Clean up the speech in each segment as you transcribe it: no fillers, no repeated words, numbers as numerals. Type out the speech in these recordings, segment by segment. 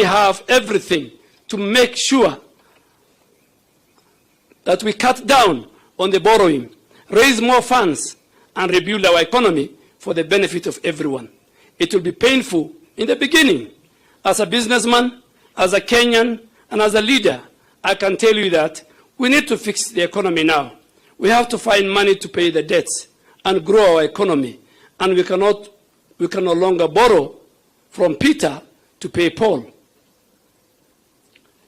have everything to make sure that we cut down on the borrowing, raise more funds, and rebuild our economy for the benefit of everyone. It will be painful in the beginning. As a businessman, as a Kenyan, and as a leader, I can tell you that we need to fix the economy now. We have to find money to pay the debts and grow our economy. And we can no longer borrow from Peter to pay Paul.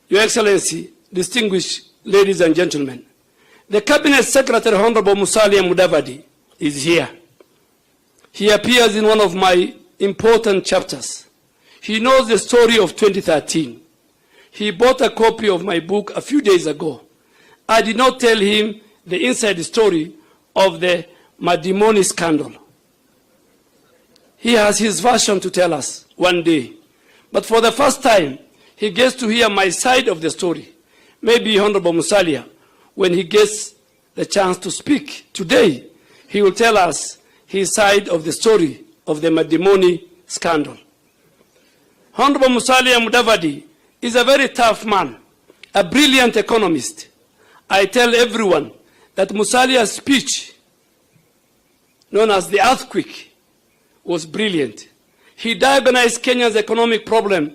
Your Excellency, distinguished ladies and gentlemen, the Cabinet Secretary, Honorable Musalia Mudavadi, is here. He appears in one of my important chapters. He knows the story of 2013. He bought a copy of my book a few days ago. I did not tell him the inside story of the Madimoni scandal. He has his version to tell us one day. But for the first time, he gets to hear my side of the story. Maybe Honorable Musalia, when he gets the chance to speak today, he will tell us his side of the story of the Madimoni scandal. Honorable Musalia Mudavadi is a very tough man, a brilliant economist. I tell everyone that Musalia's speech, known as the earthquake, was brilliant. He diagnosed Kenya's economic problem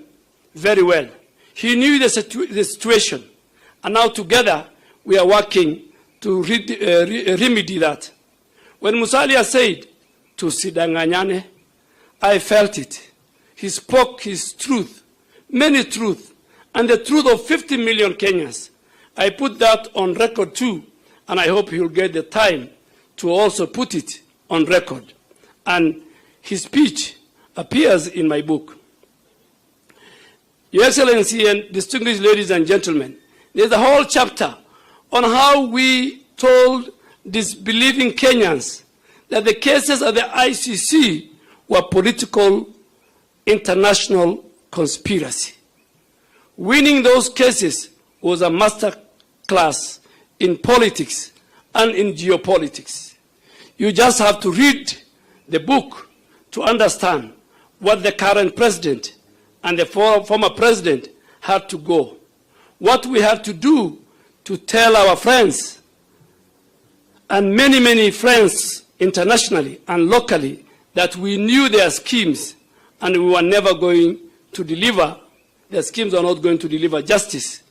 very well. He knew the situation, and now together we are working to remedy that. When Musalia said, "Tusidanganyane," I felt it. He spoke his truth, many truth, and the truth of 50 million Kenyans. I put that on record too, and I hope he'll get the time to also put it on record. And his speech appears in my book. Your Excellency and distinguished ladies and gentlemen, there's a whole chapter on how we told disbelieving Kenyans that the cases at the ICC were political international conspiracy. Winning those cases was a master class in politics and in geopolitics. You just have to read the book to understand what the current president and the former president had to go. What we had to do to tell our friends, and many, many friends internationally and locally, that we knew their schemes and we were never going to deliver, their schemes are not going to deliver justice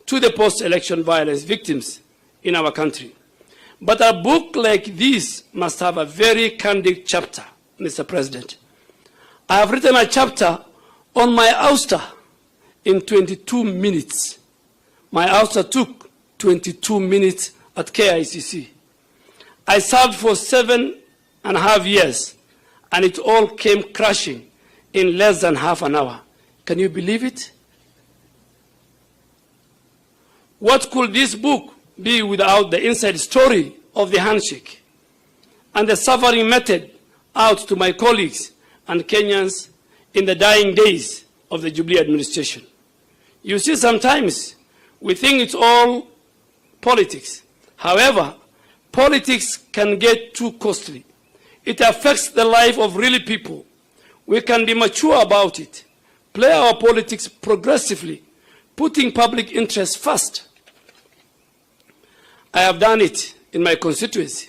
to the post-election violence victims in our country. But a book like this must have a very candid chapter, Mr. President. I have written a chapter on my ouster in 22 minutes. My ouster took 22 minutes at KICC. I served for 7.5 years, and it all came crashing in less than half an hour. Can you believe it? What could this book be without the inside story of the handshake and the suffering method out to my colleagues and Kenyans in the dying days of the Jubilee administration? You see, sometimes we think it's all politics. However, politics can get too costly. It affects the life of really people. We can be mature about it, play our politics progressively, putting public interest first. I have done it in my constituency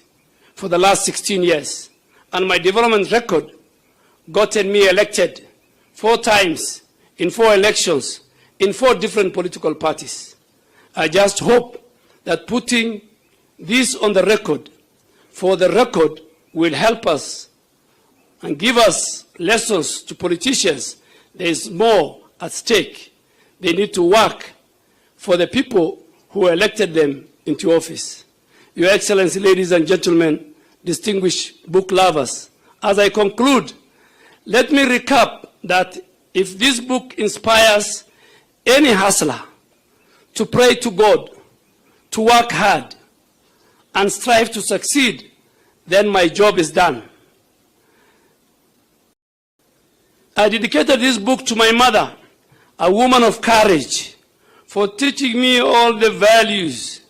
for the last 16 years, and my development record gotten me elected 4 times in 4 elections in 4 different political parties. I just hope that putting this on the record, for the record, will help us and give us lessons to politicians. There is more at stake. They need to work for the people who elected them into office. Your Excellency, ladies and gentlemen, distinguished book lovers, as I conclude, let me recap that if this book inspires any hustler to pray to God, to work hard, and strive to succeed, then my job is done. I dedicated this book to my mother, a woman of courage, for teaching me all the values,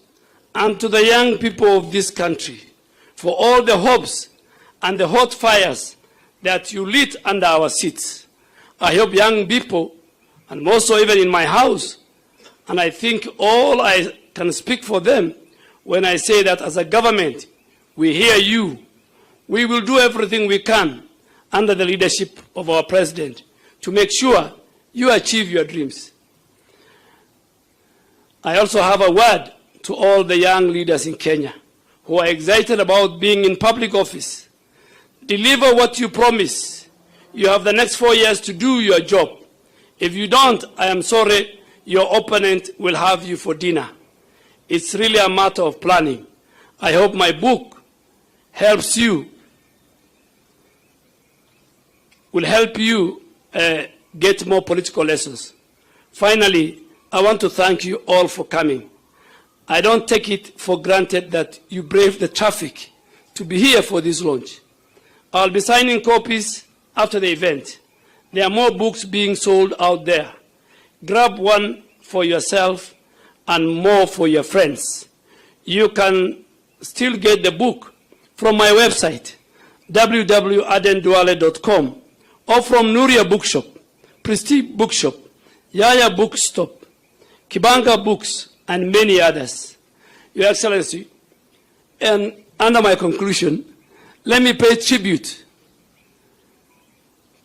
and to the young people of this country, for all the hopes and the hot fires that you lit under our seats. I hope young people and more so even in my house. And I think all I can speak for them when I say that as a government, we hear you. We will do everything we can under the leadership of our president to make sure you achieve your dreams. I also have a word to all the young leaders in Kenya who are excited about being in public office. Deliver what you promise. You have the next 4 years to do your job. If you don't, I am sorry, your opponent will have you for dinner. It's really a matter of planning. I hope my book helps you, will help you get more political lessons. Finally, I want to thank you all for coming. I don't take it for granted that you braved the traffic to be here for this launch. I'll be signing copies after the event. There are more books being sold out there. Grab one for yourself and more for your friends. You can still get the book from my website, www.adenduale.com, or from Nuria Bookshop, Prestige Bookshop, Yaya Bookstop, Kibanga Books, and many others. Your Excellency, and under my conclusion, let me pay tribute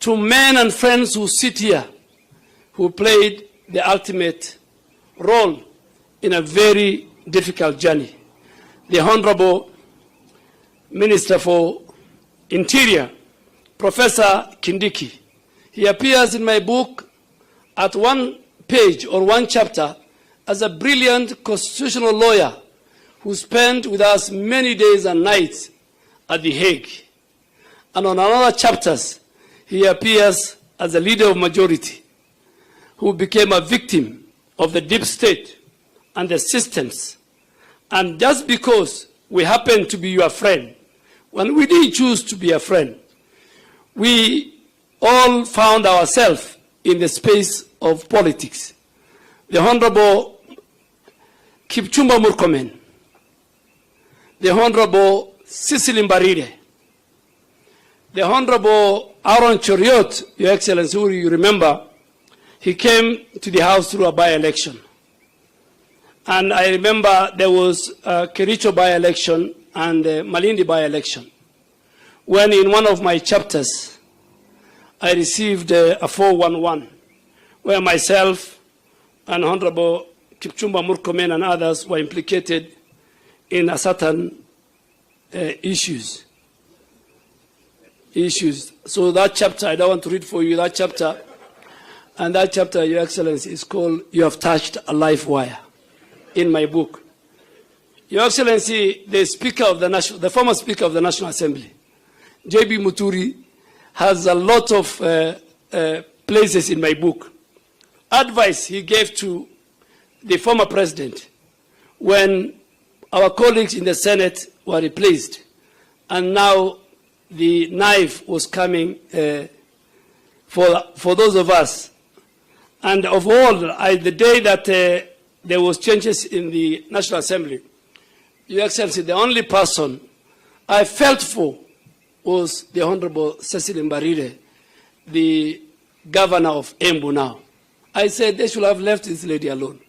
to men and friends who sit here, who played the ultimate role in a very difficult journey. The Honorable Minister for Interior, Professor Kindiki. He appears in my book at one page or one chapter as a brilliant constitutional lawyer who spent with us many days and nights at The Hague. And on other chapters, he appears as a leader of majority who became a victim of the deep state and the systems. And just because we happen to be your friend, when we didn't choose to be a friend, we all found ourselves in the space of politics. The Honorable Kipchumba Murkomen, the Honorable Cecily Mbarire, the Honorable Aaron Cheriot, Your Excellency, who you remember, he came to the House through a by-election. And I remember there was a Kericho by-election and a Malindi by-election, when in one of my chapters, I received a 411, where myself and Honorable Kipchumba Murkomen and others were implicated in a certain issues. So that chapter, I don't want to read for you that chapter, and that chapter, Your Excellency, is called "You Have Touched a Live Wire" in my book. Your Excellency, the former Speaker of the National Assembly, J.B. Muturi, has a lot of places in my book. Advice he gave to the former president when our colleagues in the Senate were replaced, and now the knife was coming for those of us. And of all, the day that there was changes in the National Assembly, Your Excellency, the only person I felt for was the Honorable Cecily Mbarire, the governor of Embu now. I said they should have left this lady alone.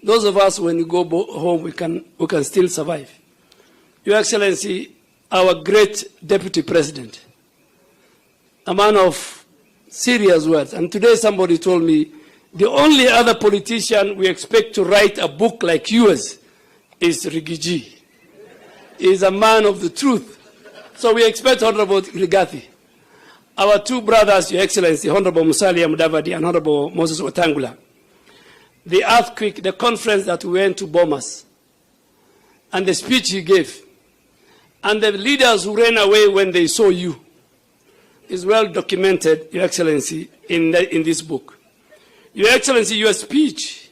Those of us, when we go home, we can still survive. Your Excellency, our great Deputy President, a man of serious words. And today somebody told me, the only other politician we expect to write a book like yours is Rigiji. He is a man of the truth. So we expect Honorable Rigathi. Our two brothers, Your Excellency, Honorable Musalia Mudavadi and Honorable Moses Wetangula. The earthquake, the conference that we went to Bomas, and the speech he gave, and the leaders who ran away when they saw you, is well documented, Your Excellency, in this book. Your Excellency, your speech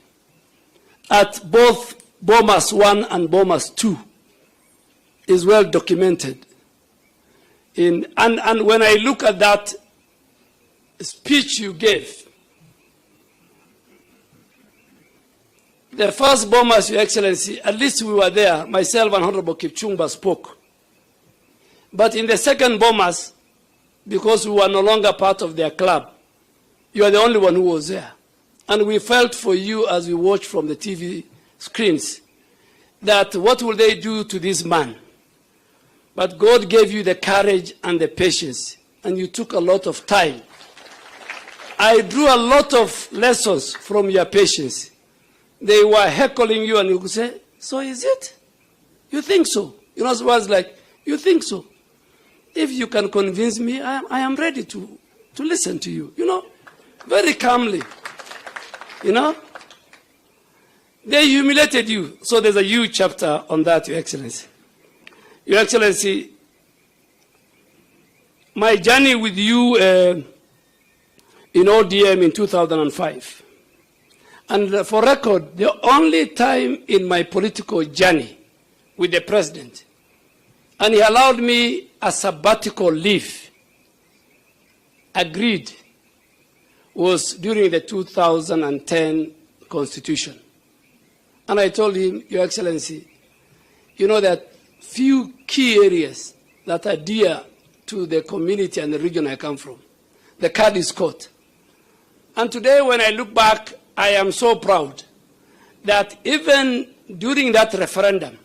at both Bomas 1 and Bomas 2 is well documented. And when I look at that speech you gave, the first Bomas, Your Excellency, at least we were there, myself and Honorable Kipchumba spoke. But in the second Bomas, because we were no longer part of their club, you are the only one who was there. And we felt for you as we watched from the TV screens that what will they do to this man? But God gave you the courage and the patience, and you took a lot of time. I drew a lot of lessons from your patience. They were heckling you, and you could say, so is it? You think so? You know, it was like, you think so? If you can convince me, I am ready to listen to you, you know, very calmly, you know. They humiliated you. So there's a huge chapter on that, Your Excellency. Your Excellency, my journey with you in ODM in 2005, and for record, the only time in my political journey with the president, and he allowed me a sabbatical leave, agreed, was during the 2010 Constitution. And I told him, Your Excellency, you know that few key areas that are dear to the community and the region I come from. The card is caught. And today when I look back, I am so proud that even during that referendum,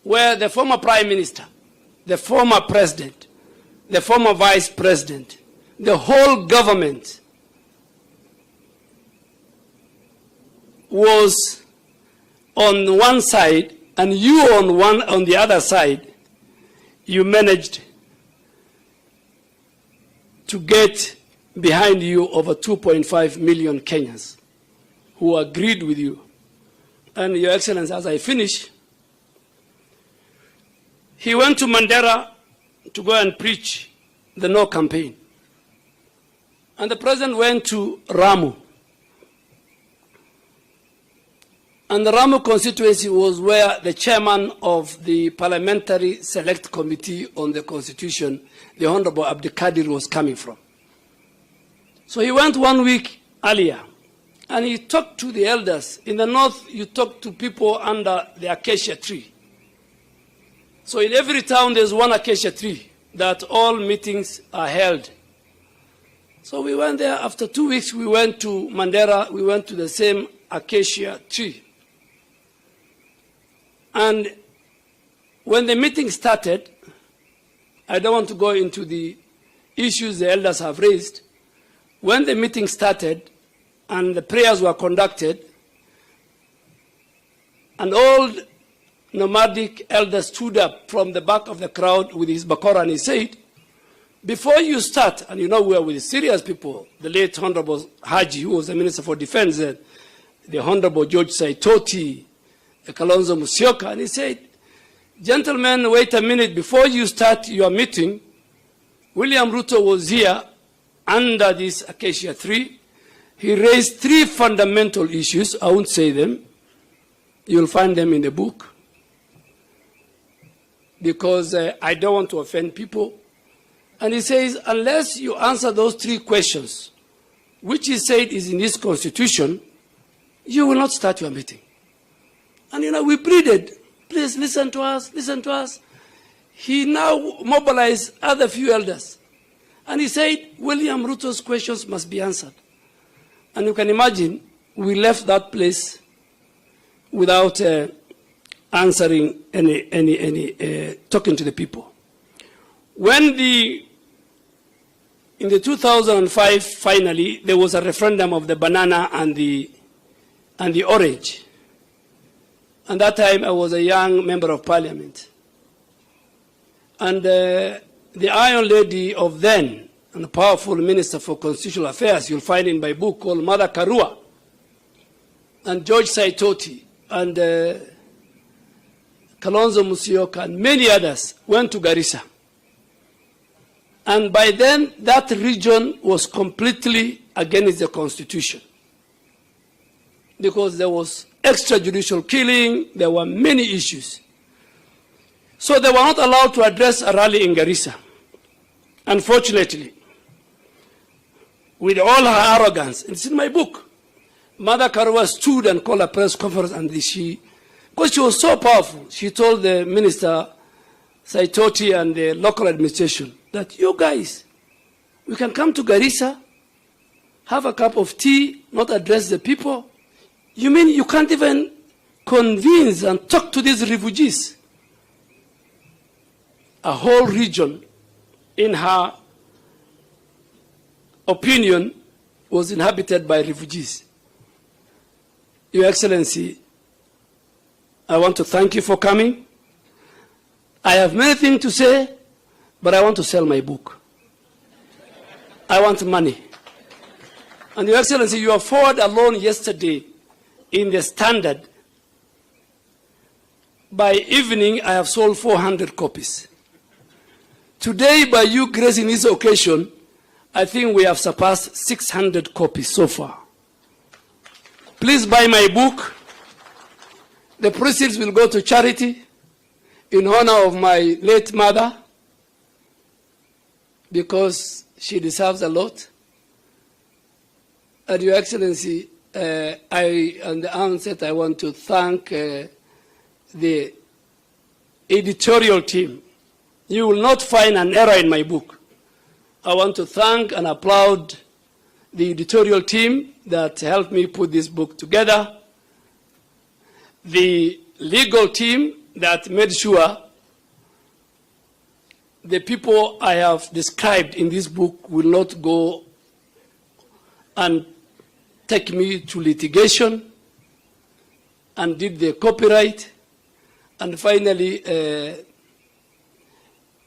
where the former Prime Minister, the former President, the former Vice President, the whole government was on one side and you on the other side, you managed to get behind you over 2.5 million Kenyans who agreed with you. And Your Excellency, as I finish, he went to Mandera to go and preach the No campaign. And the president went to Ramu. And the Ramu constituency was where the chairman of the Parliamentary Select Committee on the Constitution, the Honorable Abdikadir, was coming from. So he went 1 week earlier, and he talked to the elders. In the north, you talk to people under the acacia tree. So in every town, there's one acacia tree that all meetings are held. So we went there. After 2 weeks, we went to Mandera. We went to the same acacia tree. And when the meeting started, I don't want to go into the issues the elders have raised. When the meeting started and the prayers were conducted, an old nomadic elder stood up from the back of the crowd with his bakora and he said, before you start, and you know we are with serious people, the late Honorable Haji, who was the Minister for Defense, the Honorable George Saitoti, the Kalonzo Musyoka, and he said, gentlemen, wait a minute, before you start your meeting, William Ruto was here under this acacia tree. He raised 3 fundamental issues. I won't say them. You'll find them in the book. Because I don't want to offend people. And he says, unless you answer those 3 questions, which he said is in this constitution, you will not start your meeting. And you know, we pleaded, please listen to us, listen to us. He now mobilized other few elders. And he said, William Ruto's questions must be answered. And you can imagine, we left that place without answering talking to the people. When in the 2005, finally, there was a referendum of the banana and the orange. And that time I was a young member of parliament. And the Iron Lady of then, and a powerful Minister for Constitutional Affairs, you'll find in my book, called Mother Karua, and George Saitoti, and Kalonzo Musyoka, and many others went to Garissa. And by then, that region was completely against the Constitution. Because there was extrajudicial killing, there were many issues. So they were not allowed to address a rally in Garissa. Unfortunately, with all her arrogance, it's in my book, Mother Karua stood and called a press conference, and because she was so powerful, she told the Minister Saitoti and the local administration that you guys, we can come to Garissa have a cup of tea, not address the people? You mean you can't even convince and talk to these refugees? A whole region, in her opinion, was inhabited by refugees. Your Excellency, I want to thank you for coming. I have many things to say, but I want to sell my book. I want money. And Your Excellency, your forward alone yesterday in the Standard, by evening I have sold 400 copies. Today, by you gracing this occasion, I think we have surpassed 600 copies so far. Please buy my book. The proceeds will go to charity in honor of my late mother, because she deserves a lot. And Your Excellency, on the onset, I want to thank the editorial team. You will not find an error in my book. I want to thank and applaud the editorial team that helped me put this book together, the legal team that made sure the people I have described in this book will not go and take me to litigation, and did the copyright, and finally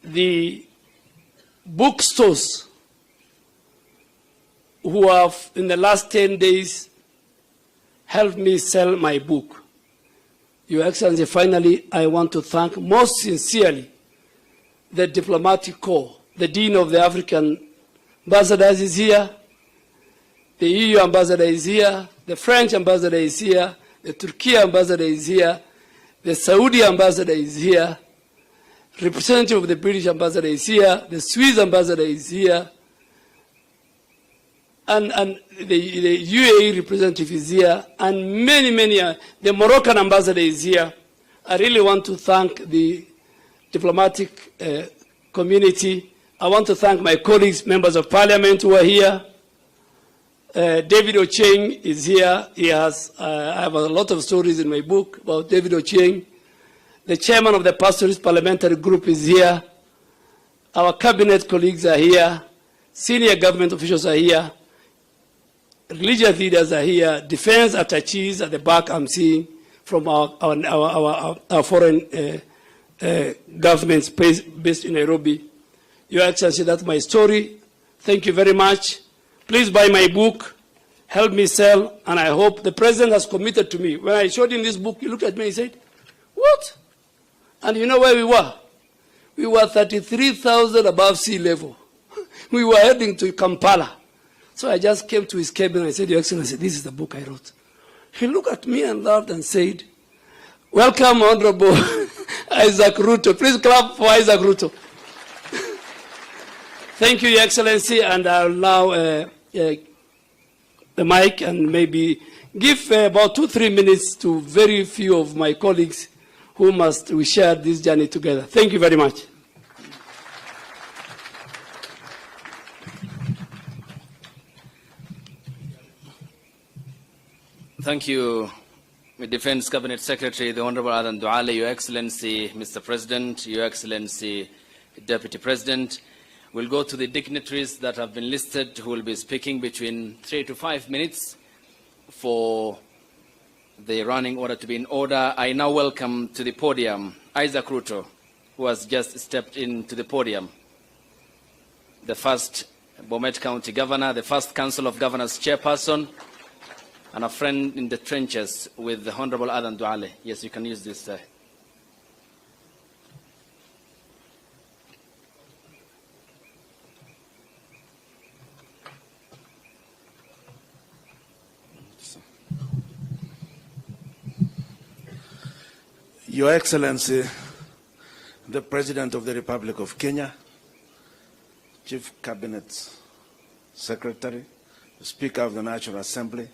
the bookstores who have in the last 10 days helped me sell my book. Your Excellency, finally, I want to thank most sincerely the diplomatic corps. The Dean of the African Ambassadors is here, the EU Ambassador is here, the French Ambassador is here, the Turkey Ambassador is here, the Saudi Ambassador is here, representative of the British Ambassador is here, the Swiss Ambassador is here, and the UAE representative is here, and many, the Moroccan Ambassador is here. I really want to thank the diplomatic community. I want to thank my colleagues, members of parliament who are here. David Ochieng is here. He has, I have a lot of stories in my book about David Ochieng. The chairman of the Pastoralist Parliamentary Group is here. Our cabinet colleagues are here. Senior government officials are here. Religious leaders are here. Defense attaches at the back I'm seeing from our foreign governments based in Nairobi. Your Excellency, that's my story. Thank you very much. Please buy my book, help me sell, and I hope the President has committed to me. When I showed him this book, he looked at me and he said, what? And you know where we were? We were 33,000 above sea level. We were heading to Kampala. So I just came to his cabin and I said, Your Excellency, this is the book I wrote. He looked at me and laughed and said, welcome, Honorable Isaac Ruto. Please clap for Isaac Ruto. Thank you, Your Excellency, and I'll now the mic and maybe give about 2-3 minutes to very few of my colleagues who we share this journey together. Thank you very much. Thank you, Defense Cabinet Secretary, the Honorable Aden Duale, Your Excellency, Mr. President, Your Excellency, Deputy President. We'll go to the dignitaries that have been listed who will be speaking between 3 to 5 minutes for the running order to be in order. I now welcome to the podium Isaac Ruto, who has just stepped into the podium, the first Bomet County Governor, the first Council of Governors Chairperson, and a friend in the trenches with the Honorable Aden Duale. Yes, you can use this. Your Excellency, the President of the Republic of Kenya, Chief Cabinet Secretary, the Speaker of the National Assembly,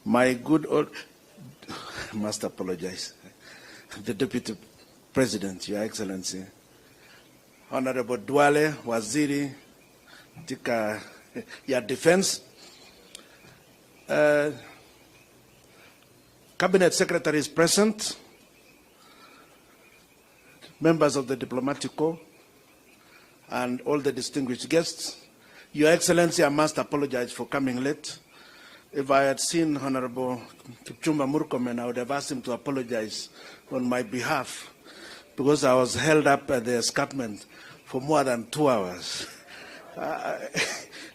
my good old, I must apologize, the Deputy President, Your Excellency, Honorable Duale, Waziri, Tika, your Defense, Cabinet Secretary is present, members of the Diplomatic Corps, and all the distinguished guests. Your Excellency, I must apologize for coming late. If I had seen Honorable Kipchumba Murkomen, I would have asked him to apologize on my behalf, because I was held up at the escarpment for more than 2 hours.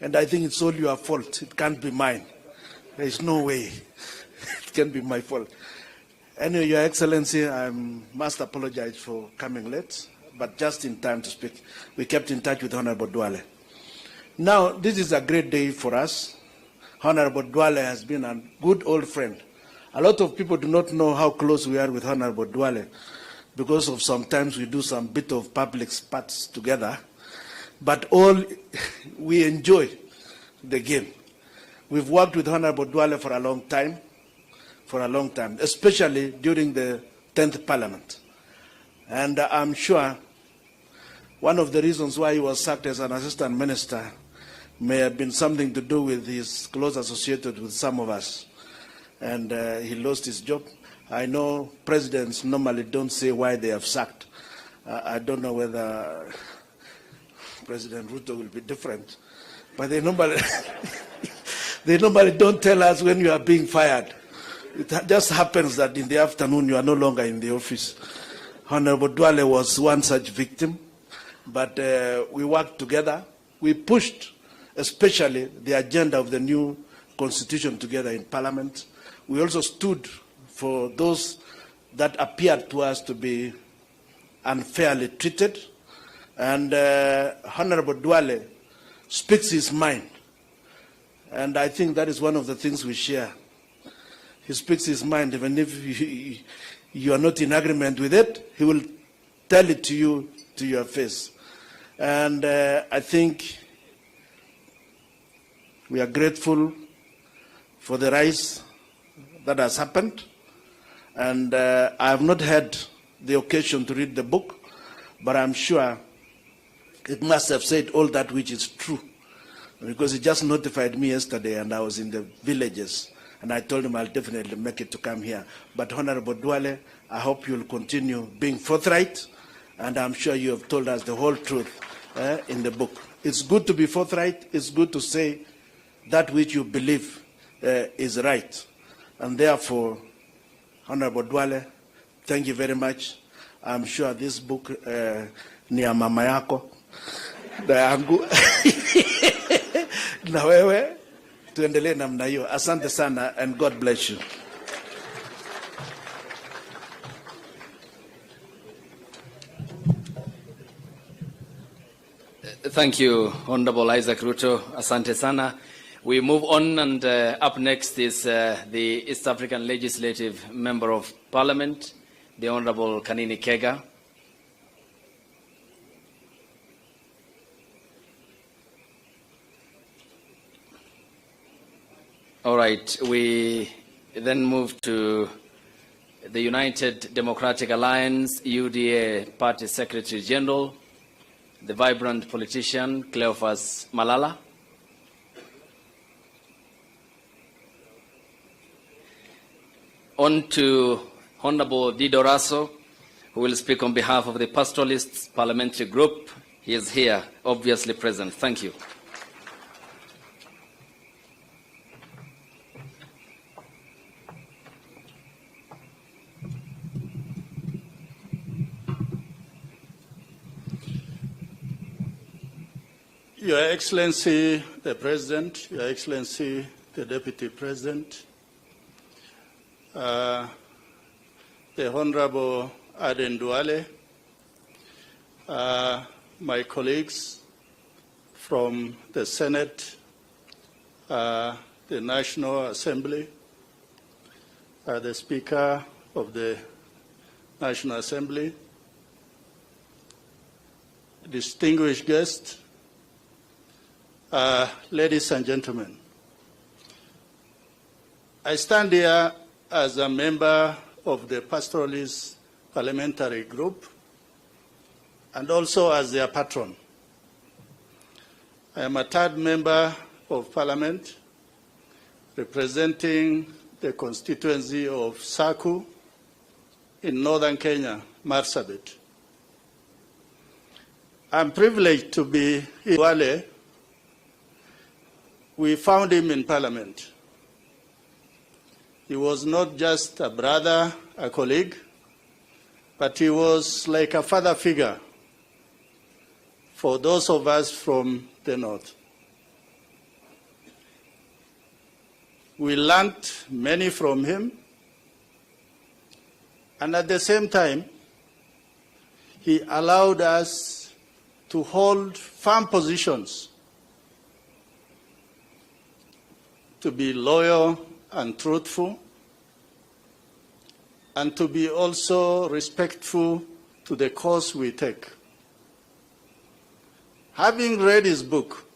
And I think it's all your fault. It can't be mine. There is no way it can be my fault. Anyway, Your Excellency, I must apologize for coming late, but just in time to speak. We kept in touch with Honorable Duale. Now, this is a great day for us. Honorable Duale has been a good old friend. A lot of people do not know how close we are with Honorable Duale, because of sometimes we do some bit of public spots together, but all we enjoy the game. We've worked with Honorable Duale for a long time, especially during the 10th Parliament. And I'm sure one of the reasons why he was sacked as an assistant minister may have been something to do with his close associated with some of us. And he lost his job. I know presidents normally don't say why they have sacked. I don't know whether President Ruto will be different, but they normally, they normally don't tell us when you are being fired. It just happens that in the afternoon you are no longer in the office. Honorable Duale was one such victim, but we worked together. We pushed especially the agenda of the new constitution together in Parliament. We also stood for those that appeared to us to be unfairly treated. And Honorable Duale speaks his mind. And I think that is one of the things we share. He speaks his mind, even if you are not in agreement with it, he will tell it to you to your face. And I think we are grateful for the rise that has happened. And I have not had the occasion to read the book, but I'm sure it must have said all that which is true, because he just notified me yesterday and I was in the villages and I told him I'll definitely make it to come here. But Honorable Duale, I hope you'll continue being forthright, and I'm sure you have told us the whole truth in the book. It's good to be forthright. It's good to say that which you believe is right. And therefore, Honorable Duale, thank you very much. I'm sure this book ni ya mama yako na yangu na wewe tuendelee namna hiyo. Asante sana and God bless you. Thank you, Honorable Isaac Ruto. Asante sana. We move on, and up next is the East African Legislative Member of Parliament, the Honorable Kanini Kega. All right, we then move to the United Democratic Alliance, UDA Party Secretary General, the vibrant politician, Cleophas Malala. On to Honorable Dido Raso, who will speak on behalf of the Pastoralists Parliamentary Group. He is here, obviously present. Thank you. Your Excellency, the President, Your Excellency, the Deputy President, the Honorable Aden Duale, my colleagues from the Senate, the National Assembly, the Speaker of the National Assembly, distinguished guests, ladies and gentlemen. I stand here as a member of the Pastoralist Parliamentary Group and also as their patron. I am a third member of Parliament representing the constituency of Saku in northern Kenya, Marsabit. I'm privileged to be in Duale. We found him in Parliament. He was not just a brother, a colleague, but he was like a father figure for those of us from the north. We learned many from him, and at the same time, he allowed us to hold firm positions, to be loyal and truthful, and to be also respectful to the cause we take. Having read his book,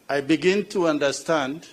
I begin to understand